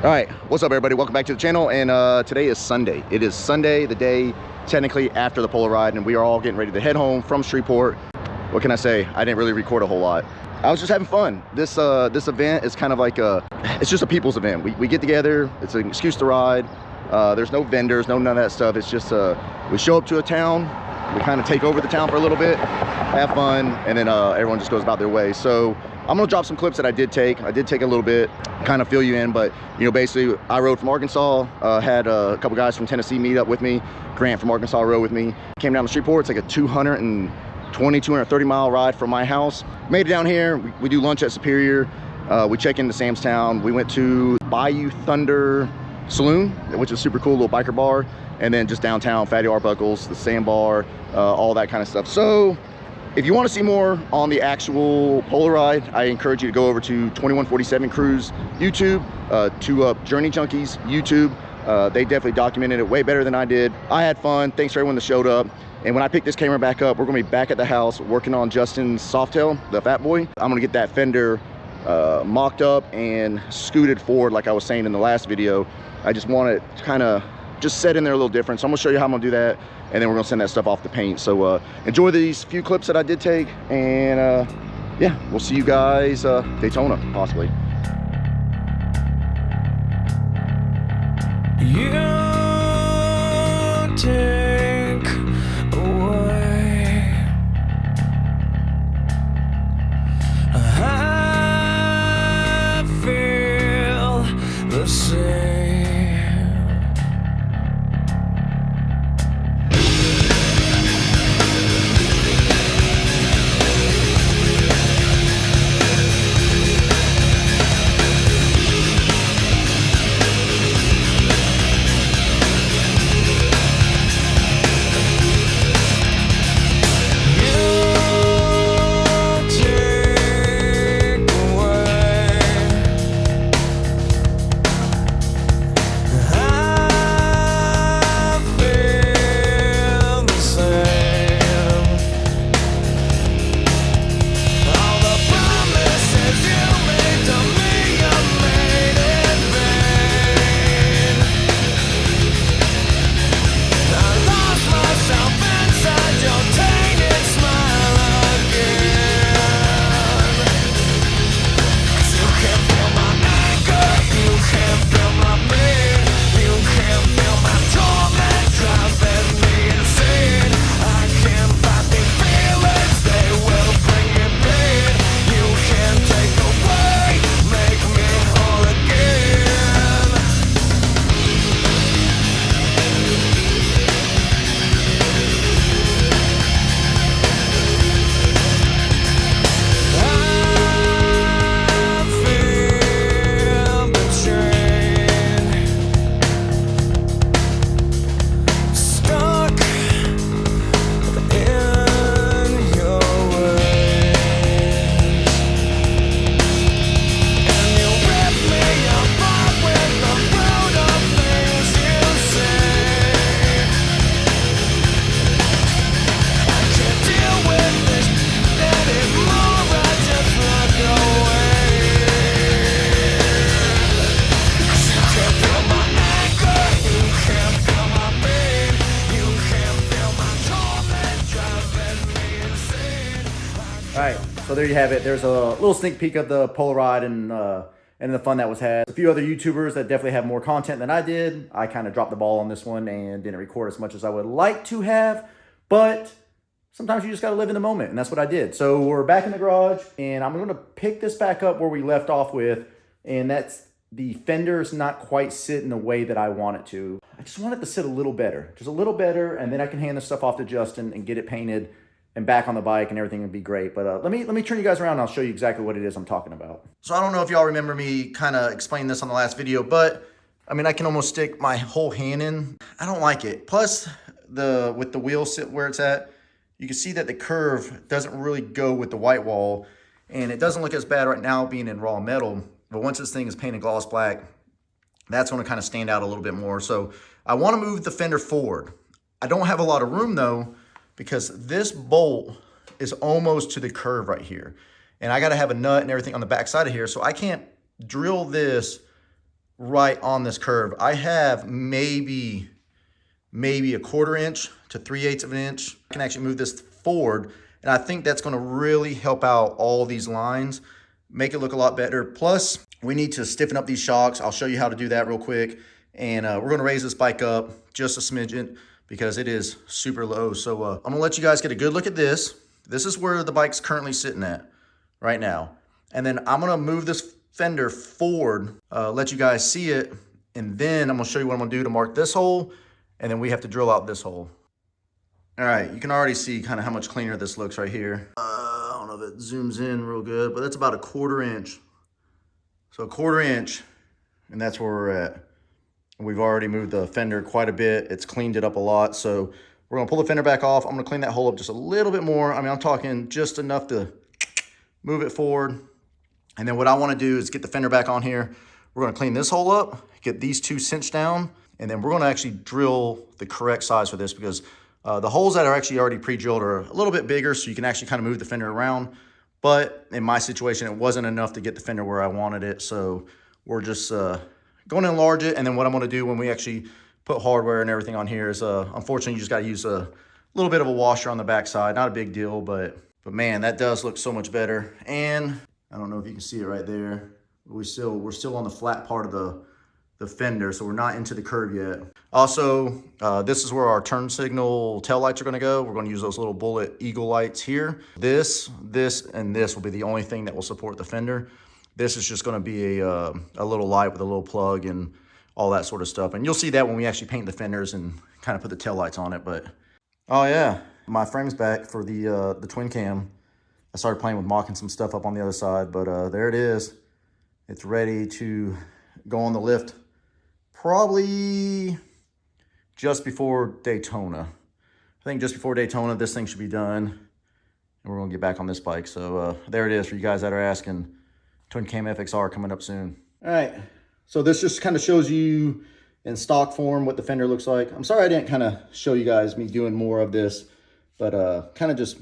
All right, what's up everybody? Welcome back to the channel, and today is Sunday. It is Sunday, the day technically after the polo ride, and we are all getting ready to head home from Shreveport. What can I say? I didn't really record a whole lot. I was just having fun. This event is kind of like it's just a people's event. We get together, it's an excuse to ride. There's no vendors, none of that stuff. It's just we show up to a town, we kind of take over the town for a little bit, have fun, and then everyone just goes about their way. So I'm gonna drop some clips that I did take a little bit, kind of fill you in, but you know, basically I rode from Arkansas, had a couple guys from Tennessee meet up with me. Grant from Arkansas rode with me. Came down to Shreveport. It's like a 230 mile ride from my house. Made it down here. We do lunch at Superior. We check into Sam's Town. We went to Bayou Thunder Saloon, which is a super cool little biker bar, and then just downtown Fatty Arbuckles, the Sandbar, all that kind of stuff. So if you want to see more on the actual polo ride, I encourage you to go over to 2147 Cruise YouTube, to Journey Junkies YouTube. They definitely documented it way better than I did. I had fun. Thanks for everyone that showed up. And when I pick this camera back up, we're gonna be back at the house working on Justin's Softail, the Fat Boy. I'm gonna get that fender mocked up and scooted forward like I was saying in the last video. I just want it to kind of just set in there a little different. So I'm gonna show you how I'm gonna do that, and then we're gonna send that stuff off to paint. So enjoy these few clips that I did take, and yeah, we'll see you guys Daytona, possibly. You take away, I feel the same. So there you have it. There's a little sneak peek of the polo ride and the fun that was had. A few other YouTubers that definitely have more content than I did. I kind of dropped the ball on this one and didn't record as much as I would like to have, but sometimes you just got to live in the moment, and that's what I did. So we're back in the garage, and I'm going to pick this back up where we left off with, and that's the fender's not quite sitting the way that I want it to. I just want it to sit a little better, just a little better, and then I can hand this stuff off to Justin and get it painted and back on the bike, and everything would be great. But let me turn you guys around, and I'll show you exactly what it is I'm talking about. So I don't know if y'all remember me kind of explaining this on the last video, but I mean, I can almost stick my whole hand in. I don't like it. Plus, with the wheel sit where it's at, you can see that the curve doesn't really go with the white wall, and it doesn't look as bad right now being in raw metal. But once this thing is painted gloss black, that's going to kind of stand out a little bit more. So I want to move the fender forward. I don't have a lot of room though, because this bolt is almost to the curve right here. And I got to have a nut and everything on the back side of here. So I can't drill this right on this curve. I have maybe a 1/4 inch to 3/8 of an inch. I can actually move this forward, and I think that's going to really help out all these lines, make it look a lot better. Plus, we need to stiffen up these shocks. I'll show you how to do that real quick. And we're going to raise this bike up just a smidgen because it is super low. So I'm going to let you guys get a good look at this. This is where the bike's currently sitting at right now. And then I'm going to move this fender forward, let you guys see it. And then I'm going to show you what I'm going to do to mark this hole. And then we have to drill out this hole. All right, you can already see kind of how much cleaner this looks right here. I don't know if it zooms in real good, but that's about a 1/4 inch. So a 1/4 inch, and that's where we're at. We've already moved the fender quite a bit. It's cleaned it up a lot. So we're gonna pull the fender back off. I'm gonna clean that hole up just a little bit more. I mean, I'm talking just enough to move it forward. And then what I wanna do is get the fender back on here. We're gonna clean this hole up, get these two cinched down, and then we're gonna actually drill the correct size for this because the holes that are actually already pre-drilled are a little bit bigger, so you can actually kind of move the fender around. But in my situation, it wasn't enough to get the fender where I wanted it. So we're just going to enlarge it. And then what I'm going to do when we actually put hardware and everything on here is, unfortunately, you just got to use a little bit of a washer on the backside. Not a big deal, but man, that does look so much better. And I don't know if you can see it right there. We're still on the flat part of the fender, so we're not into the curve yet. Also, this is where our turn signal tail lights are going to go. We're going to use those little bullet eagle lights here. This, and this will be the only thing that will support the fender. This is just going to be a little light with a little plug and all that sort of stuff. And you'll see that when we actually paint the fenders and kind of put the tail lights on it. But oh yeah, my frame's back for the twin cam. I started playing with mocking some stuff up on the other side, but there it is. It's ready to go on the lift. Probably just before Daytona. I think just before Daytona, this thing should be done. And we're gonna get back on this bike. So there it is for you guys that are asking. Twin Cam FXR coming up soon. All right, so this just kind of shows you in stock form what the fender looks like. I'm sorry I didn't kind of show you guys me doing more of this, but kind of just,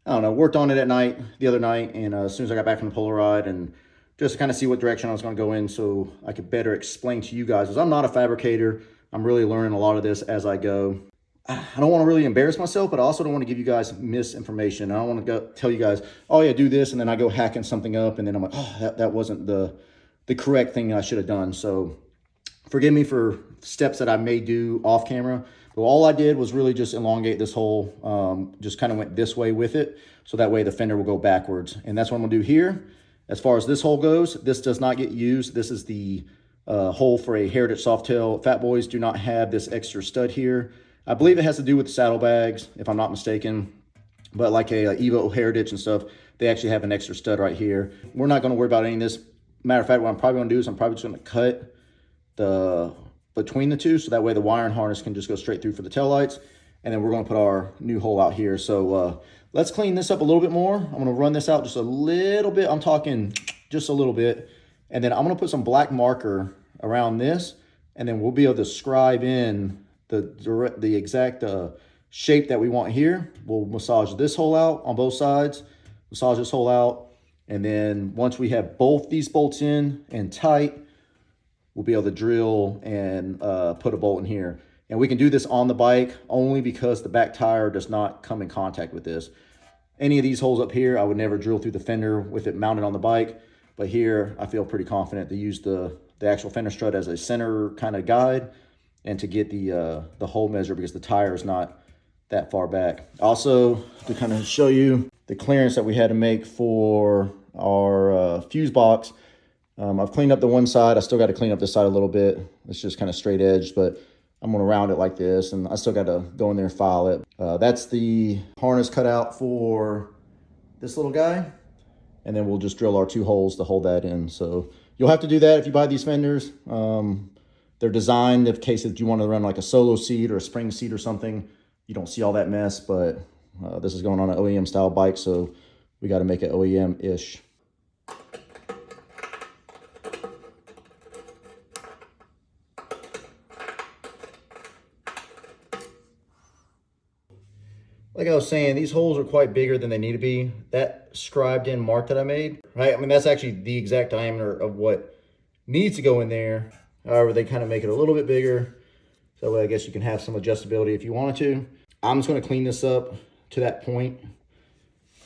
I don't know, worked on it at night, the other night, and as soon as I got back from the Polo ride, and just to kind of see what direction I was going to go in so I could better explain to you guys. Because I'm not a fabricator. I'm really learning a lot of this as I go. I don't want to really embarrass myself, but I also don't want to give you guys misinformation. I don't want to go tell you guys, oh yeah, do this, and then I go hacking something up, and then I'm like, oh, that wasn't the correct thing I should have done. So forgive me for steps that I may do off camera. But all I did was really just elongate this hole, just kind of went this way with it, so that way the fender will go backwards. And that's what I'm going to do here. As far as this hole goes, this does not get used. This is the hole for a Heritage Softail. Fat Boys do not have this extra stud here. I believe it has to do with the saddlebags, if I'm not mistaken. But like a Evo Heritage and stuff, they actually have an extra stud right here. We're not going to worry about any of this. Matter of fact, what I'm probably going to do is I'm probably just going to cut between the two, so that way the wire and harness can just go straight through for the taillights. And then we're going to put our new hole out here. So let's clean this up a little bit more. I'm going to run this out just a little bit. I'm talking just a little bit. And then I'm going to put some black marker around this. And then we'll be able to scribe in the exact shape that we want here. We'll massage this hole out on both sides. Massage this hole out. And then once we have both these bolts in and tight, we'll be able to drill and put a bolt in here. And we can do this on the bike only because the back tire does not come in contact with this. Any of these holes up here, I would never drill through the fender with it mounted on the bike. But here, I feel pretty confident to use the actual fender strut as a center kind of guide and to get the hole measure because the tire is not that far back. Also, to kind of show you the clearance that we had to make for our fuse box, I've cleaned up the one side. I still got to clean up this side a little bit. It's just kind of straight edged, but I'm going to round it like this, and I still got to go in there and file it. That's the harness cut out for this little guy, and then we'll just drill our two holes to hold that in. So you'll have to do that if you buy these fenders. They're designed in case if you want to run like a solo seat or a spring seat or something, you don't see all that mess, but this is going on an OEM style bike, so we got to make it OEM-ish. Like I was saying, these holes are quite bigger than they need to be. That scribed in mark that I made, right? I mean, that's actually the exact diameter of what needs to go in there. However, they kind of make it a little bit bigger. So I guess you can have some adjustability if you wanted to. I'm just going to clean this up to that point.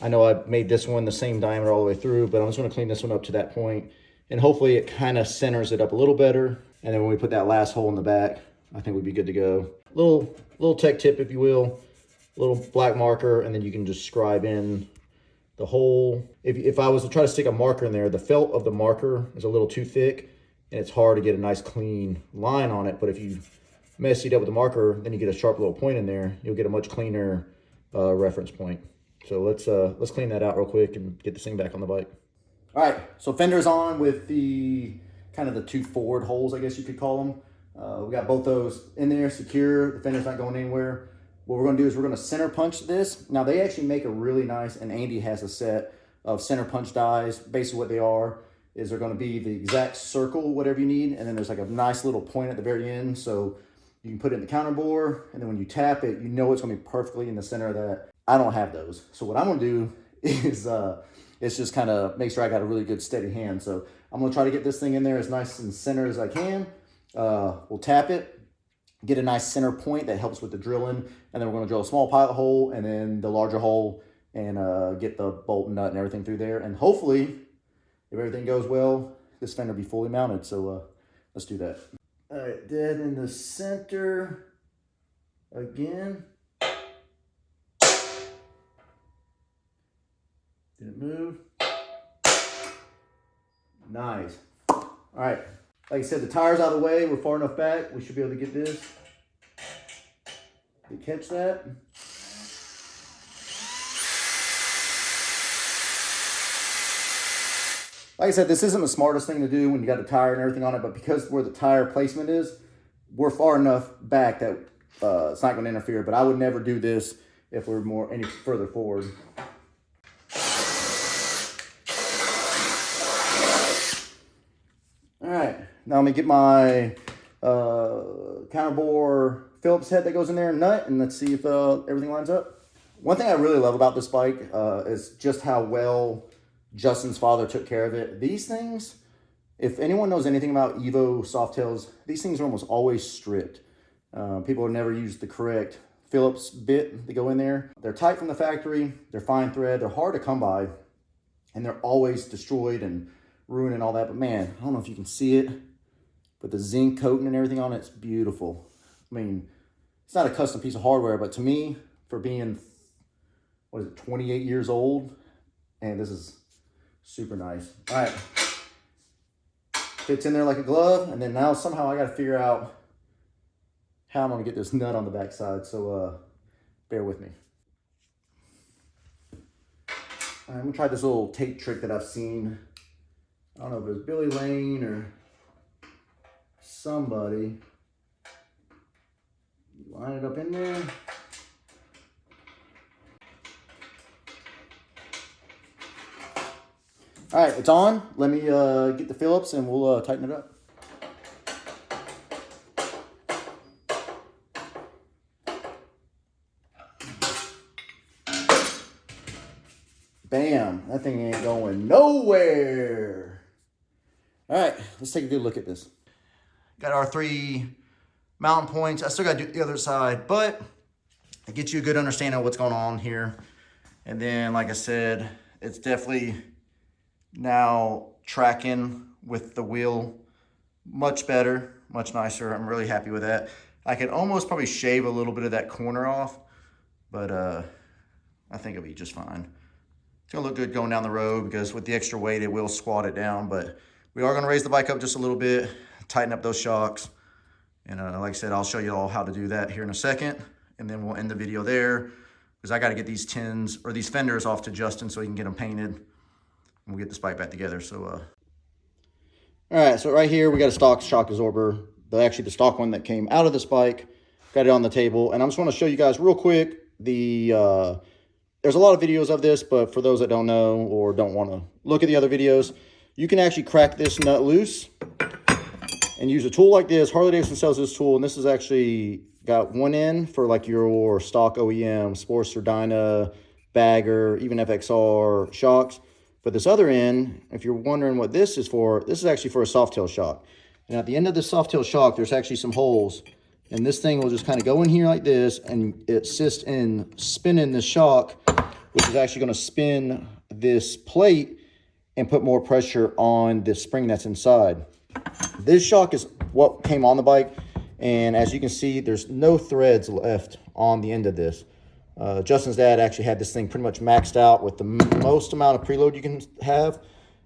I know I made this one the same diameter all the way through, but I'm just going to clean this one up to that point. And hopefully it kind of centers it up a little better. And then when we put that last hole in the back, I think we'd be good to go. Little tech tip, if you will. Little black marker, and then you can just scribe in the hole. If I was to try to stick a marker in there, the felt of the marker is a little too thick, and it's hard to get a nice clean line on it. But if you mess it up with the marker, then you get a sharp little point in there. You'll get a much cleaner reference point. So let's clean that out real quick and get this thing back on the bike. All right, so fender's on with the kind of the two forward holes, I guess you could call them. We got both those in there, secure. The fender's not going anywhere. What we're gonna do is we're gonna center punch this. Now they actually make a really nice, and Andy has a set of center punch dies. Basically what they are is they're gonna be the exact circle, whatever you need, and then there's like a nice little point at the very end. So you can put it in the counter bore, and then when you tap it, you know it's gonna be perfectly in the center of that. I don't have those. So what I'm gonna do is it's just kind of make sure I got a really good steady hand. So I'm gonna try to get this thing in there as nice and center as I can. We'll tap it, get a nice center point that helps with the drilling, and then we're gonna drill a small pilot hole and then the larger hole and get the bolt and nut and everything through there. And hopefully, if everything goes well, this fender will be fully mounted. So let's do that. All right, dead in the center again. Did it move? Nice. All right. Like I said, the tire's out of the way. We're far enough back. We should be able to get this. You catch that? Like I said, this isn't the smartest thing to do when you got a tire and everything on it, but because where the tire placement is, we're far enough back that it's not going to interfere. But I would never do this if we're any further forward. All right, now let me get my counterbore Phillips head that goes in there and nut, and let's see if everything lines up. One thing I really love about this bike is just how well Justin's father took care of it. These things, if anyone knows anything about Vicla Softails, these things are almost always stripped. People have never used the correct Phillips bit to go in there. They're tight from the factory, they're fine thread, they're hard to come by, and they're always destroyed and ruined and all that. But man, I don't know if you can see it, but the zinc coating and everything on it's beautiful. I mean, it's not a custom piece of hardware, but to me, for being, 28 years old, and this is super nice. All right, fits in there like a glove, and then now somehow I got to figure out how I'm gonna get this nut on the back side, so bear with me. I'm gonna try this little tape trick that I've seen. I don't know if it was Billy Lane or somebody. Line it up in there. All right, it's on. Let me get the Phillips and we'll tighten it up. Bam, that thing ain't going nowhere. All right, let's take a good look at this. Got our 3 mounting points. I still got to do the other side, but it gets you a good understanding of what's going on here. And then, like I said, it's definitely now tracking with the wheel much better, much nicer. I'm really happy with that. I could almost probably shave a little bit of that corner off, but I think it'll be just fine. It's gonna look good going down the road because with the extra weight, it will squat it down, but we are gonna raise the bike up just a little bit, tighten up those shocks. And like I said, I'll show you all how to do that here in a second. And then we'll end the video there because I gotta get these tins or these fenders off to Justin so he can get them painted. And we'll get this bike back together, so. All right, so right here, we got a stock shock absorber. Actually the stock one that came out of this bike. Got it on the table. And I just wanna show you guys real quick there's a lot of videos of this, but for those that don't know or don't want to look at the other videos, you can actually crack this nut loose and use a tool like this. Harley-Davidson sells this tool, and this is actually got one end for like your stock OEM, Sportster, Dyna, Bagger, even FXR shocks. But this other end, if you're wondering what this is for, this is actually for a Softail shock. And at the end of the Softail shock, there's actually some holes. And this thing will just kind of go in here like this, and it assists in spinning the shock, which is actually going to spin this plate and put more pressure on the spring that's inside. This shock is what came on the bike. And as you can see, there's no threads left on the end of this. Justin's dad actually had this thing pretty much maxed out with the most amount of preload you can have.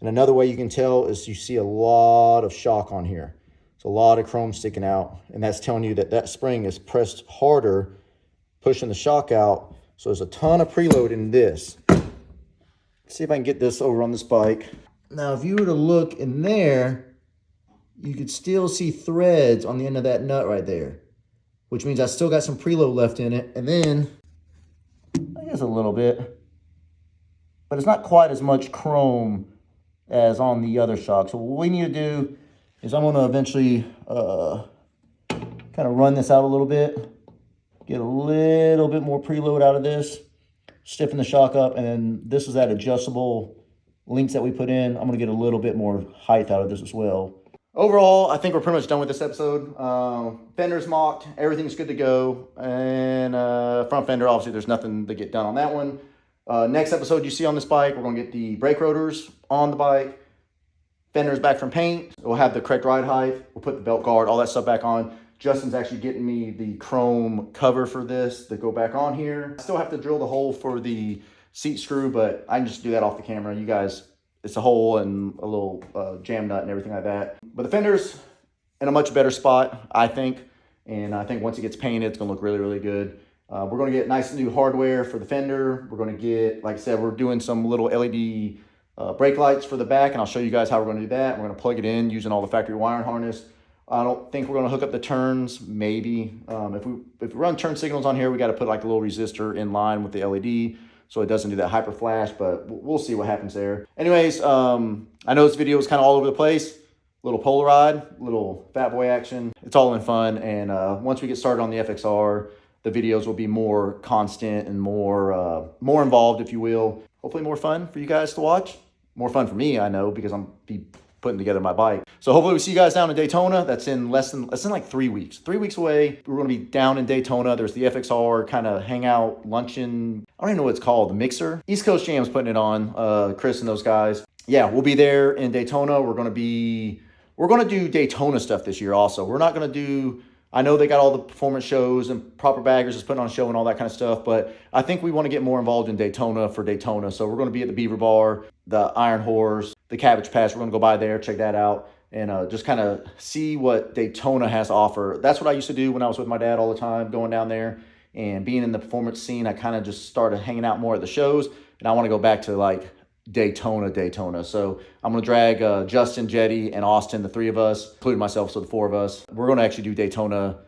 And another way you can tell is you see a lot of shock on here. It's a lot of chrome sticking out, and that's telling you that that spring is pressed harder, pushing the shock out. So there's a ton of preload in this. Let's see if I can get this over on this bike. Now, if you were to look in there, you could still see threads on the end of that nut right there, which means I still got some preload left in it. And then, I guess a little bit, but it's not quite as much chrome as on the other shock. So what we need to do is I'm going to eventually kind of run this out a little bit, get a little bit more preload out of this, stiffen the shock up, and then this is that adjustable links that we put in. I'm going to get a little bit more height out of this as well. Overall, I think we're pretty much done with this episode. Fender's mocked, everything's good to go, and front fender, obviously there's nothing to get done on that one. Next episode you see on this bike, we're going to get the brake rotors on the bike. Fender's back from paint. We'll have the correct ride height. We'll put the belt guard, all that stuff back on. Justin's actually getting me the chrome cover for this to go back on here. I still have to drill the hole for the seat screw, but I can just do that off the camera. You guys, it's a hole and a little jam nut and everything like that. But the fender's in a much better spot, I think. And I think once it gets painted, it's gonna look really, really good. We're gonna get nice new hardware for the fender. We're gonna get, like I said, we're doing some little LED brake lights for the back, and I'll show you guys how we're going to do that. We're going to plug it in using all the factory wiring harness. I don't think we're going to hook up the turns, maybe. If we run turn signals on here, we got to put like a little resistor in line with the LED so it doesn't do that hyper flash, but we'll see what happens there. Anyways, I know this video is kind of all over the place. Little polar ride, little fat boy action. It's all in fun, and once we get started on the FXR, the videos will be more constant and more involved, if you will. Hopefully more fun for you guys to watch. More fun for me, I know, because I'm putting together my bike. So hopefully we see you guys down in Daytona. That's in like 3 weeks. 3 weeks away. We're going to be down in Daytona. There's the FXR kind of hangout luncheon. I don't even know what it's called. The Mixer. East Coast Jam's putting it on. Chris and those guys. Yeah, we'll be there in Daytona. We're going to do Daytona stuff this year also. We're not going to do, I know they got all the performance shows and Proper Baggers is putting on a show and all that kind of stuff, but I think we want to get more involved in Daytona for Daytona. So we're going to be at the Beaver Bar, the Iron Horse, the Cabbage Patch. We're going to go by there, check that out, and just kind of see what Daytona has to offer. That's what I used to do when I was with my dad all the time, going down there and being in the performance scene. I kind of just started hanging out more at the shows, and I want to go back to like Daytona. So I'm going to drag Justin, Jetty, and Austin, the three of us, including myself, so the four of us. We're going to actually do Daytona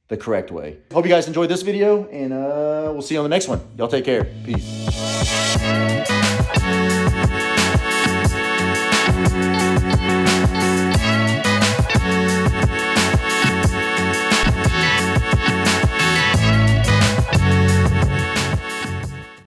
the correct way. Hope you guys enjoyed this video, and we'll see you on the next one. Y'all take care. Peace.